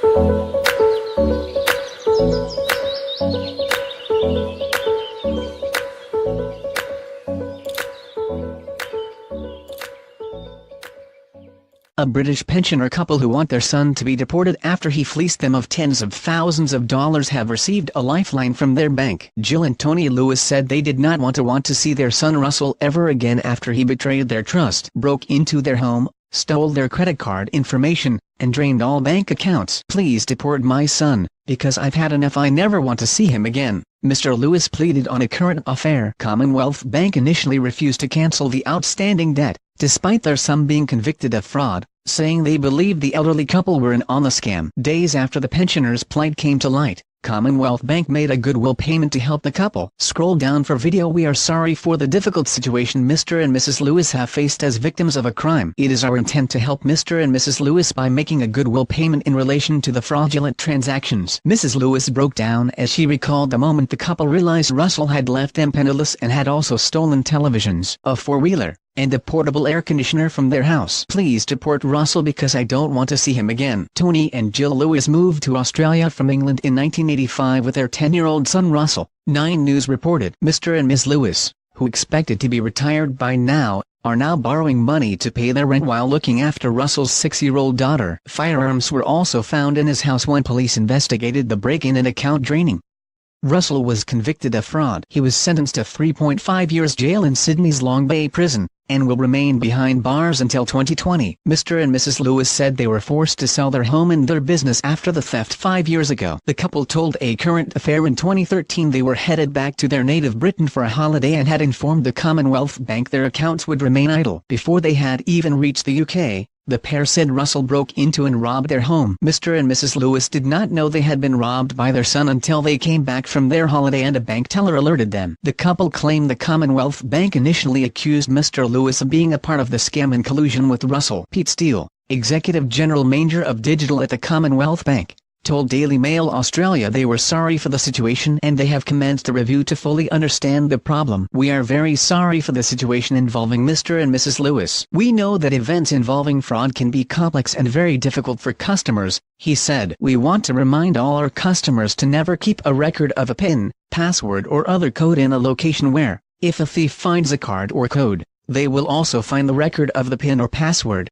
A British pensioner couple who want their son to be deported after he fleeced them of tens of thousands of dollars have received a lifeline from their bank. Jill and Tony Lewis said they did not want to see their son Russell ever again after he betrayed their trust, broke into their home, stole their credit card information, and drained all bank accounts. "Please deport my son, because I've had enough. I never want to see him again," Mr. Lewis pleaded on a current affair. Commonwealth Bank initially refused to cancel the outstanding debt, despite their son being convicted of fraud, saying they believed the elderly couple were in on the scam. Days after the pensioner's plight came to light, Commonwealth Bank made a goodwill payment to help the couple. Scroll down for video. "We are sorry for the difficult situation Mr. and Mrs. Lewis have faced as victims of a crime. It is our intent to help Mr. and Mrs. Lewis by making a goodwill payment in relation to the fraudulent transactions." Mrs. Lewis broke down as she recalled the moment the couple realized Russell had left them penniless and had also stolen televisions, a four-wheeler, and a portable air conditioner from their house. "Please deport Russell because I don't want to see him again." Tony and Jill Lewis moved to Australia from England in 1985 with their 10-year-old son Russell, 9 News reported. Mr. and Ms. Lewis, who expected to be retired by now, are now borrowing money to pay their rent while looking after Russell's 6-year-old daughter. Firearms were also found in his house when police investigated the break-in and account draining. Russell was convicted of fraud. He was sentenced to 3.5 years jail in Sydney's Long Bay prison, and will remain behind bars until 2020. Mr. and Mrs. Lewis said they were forced to sell their home and their business after the theft 5 years ago. The couple told A Current Affair in 2013 they were headed back to their native Britain for a holiday and had informed the Commonwealth Bank their accounts would remain idle. Before they had even reached the UK, the pair said Russell broke into and robbed their home. Mr. and Mrs. Lewis did not know they had been robbed by their son until they came back from their holiday and a bank teller alerted them. The couple claimed the Commonwealth Bank initially accused Mr. Lewis of being a part of the scam in collusion with Russell. Pete Steele, Executive General Manager of Digital at the Commonwealth Bank, told Daily Mail Australia they were sorry for the situation and they have commenced a review to fully understand the problem. "We are very sorry for the situation involving Mr. and Mrs. Lewis. We know that events involving fraud can be complex and very difficult for customers," he said. "We want to remind all our customers to never keep a record of a PIN, password or other code in a location where, if a thief finds a card or code, they will also find the record of the PIN or password.